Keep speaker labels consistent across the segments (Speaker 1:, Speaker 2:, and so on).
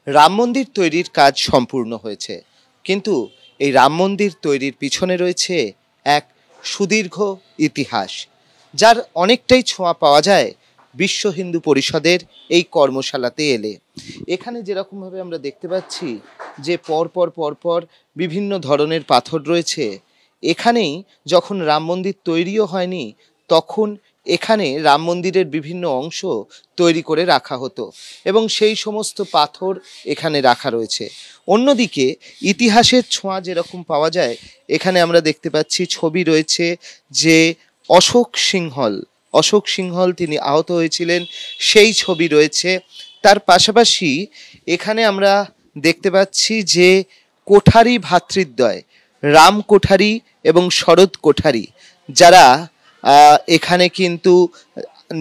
Speaker 1: রাম মন্দির তৈরির কাজ সম্পূর্ণ হয়েছে, কিন্তু এই রাম মন্দির তৈরির পিছনে রয়েছে এক সুদীর্ঘ ইতিহাস, যার অনেকটাই ছোঁয়া পাওয়া যায় বিশ্ব হিন্দু পরিষদের এই কর্মশালাতে এলে। এখানে যেরকমভাবে আমরা দেখতে পাচ্ছি যে পরপর পরপর বিভিন্ন ধরনের পাথর রয়েছে, এখানেই যখন রাম মন্দির তৈরিও হয়নি তখন এখানে রাম মন্দিরের বিভিন্ন অংশ তৈরি করে রাখা হতো এবং সেই সমস্ত পাথর এখানে রাখা রয়েছে। অন্যদিকে ইতিহাসের ছোঁয়া যেরকম পাওয়া যায়, এখানে আমরা দেখতে পাচ্ছি ছবি রয়েছে যে অশোক সিংহল তিনি আহত হয়েছিলেন, সেই ছবি রয়েছে। তার পাশাপাশি এখানে আমরা দেখতে পাচ্ছি যে কোঠারি ভ্রাতৃদ্বয় রাম কোঠারি এবং শরৎ কোঠারি, যারা এখানে কিন্তু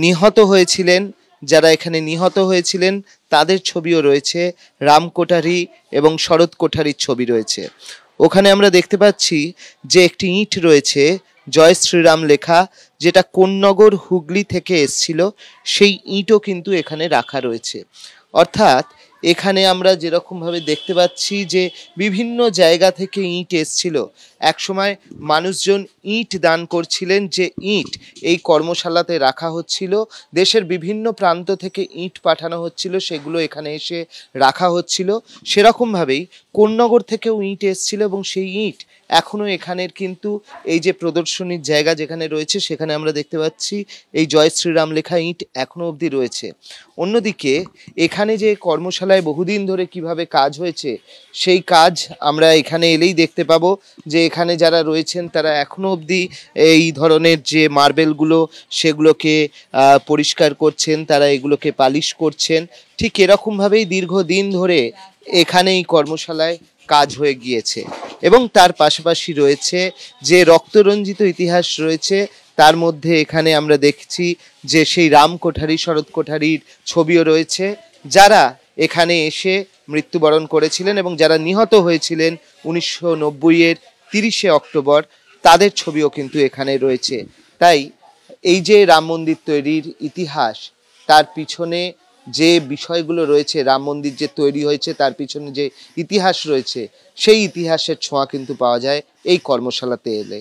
Speaker 1: নিহত হয়েছিলেন তাদের ছবিও রয়েছে। রাম কোঠারি এবং শরৎ কোঠারির ছবি রয়েছে। ওখানে আমরা দেখতে পাচ্ছি যে একটি ইঁট রয়েছে জয় শ্রীরাম লেখা, যেটা কোন্নগর হুগলি থেকে এসছিল, সেই ইঁটও কিন্তু এখানে রাখা রয়েছে। অর্থাৎ এখানে আমরা যেরকমভাবে দেখতে পাচ্ছি যে বিভিন্ন জায়গা থেকে ইঁট এসছিল। একসময় মানুষজন ইঁট দান করছিলেন, যে ইঁট এই কর্মশালাতে রাখা হচ্ছিল। দেশের বিভিন্ন প্রান্ত থেকে ইঁট পাঠানো হচ্ছিল, সেগুলো এখানে এসে রাখা হচ্ছিল। সেরকমভাবেই কোন্নগর থেকেও ইঁট এসছিল এবং সেই ইঁট এখনও এখানের কিন্তু এই যে প্রদর্শনীর জায়গা যেখানে রয়েছে, সেখানে আমরা দেখতে পাচ্ছি এই জয় শ্রীরাম লেখা ইঁট এখনও অবধি রয়েছে। অন্যদিকে এখানে যে কর্মশালায় বহুদিন ধরে কিভাবে কাজ হয়েছে, সেই কাজ আমরা এখানে এলেই দেখতে পাবো যে এখানে যারা রয়েছেন তারা এখনও অবধি এই ধরনের যে মার্বেলগুলো সেগুলোকে পরিষ্কার করছেন, তারা এগুলোকে পালিশ করছেন। ঠিক এরকমভাবেই দীর্ঘদিন ধরে এখানে এই কর্মশালায় কাজ হয়ে গিয়েছে। এবং তার পাশাপাশি রয়েছে যে রক্তরঞ্জিত ইতিহাস রয়েছে, তার মধ্যে এখানে আমরা দেখছি যে সেই রাম কোঠারি শরৎ কোঠারির ছবিও রয়েছে, যারা এখানে এসে মৃত্যুবরণ করেছিলেন এবং যারা নিহত হয়েছিলেন 1990-এর 30শে অক্টোবর, তাদের ছবিও কিন্তু এখানে রয়েছে। তাই এই যে রাম মন্দির তৈরির ইতিহাস, তার পিছনে যে বিষয়গুলো রয়েছে, রাম মন্দির যে তৈরি হয়েছে তার পিছনে যে ইতিহাস রয়েছে, সেই ইতিহাসের ছোঁয়া কিন্তু পাওয়া যায় এই কর্মশালাতে এলে।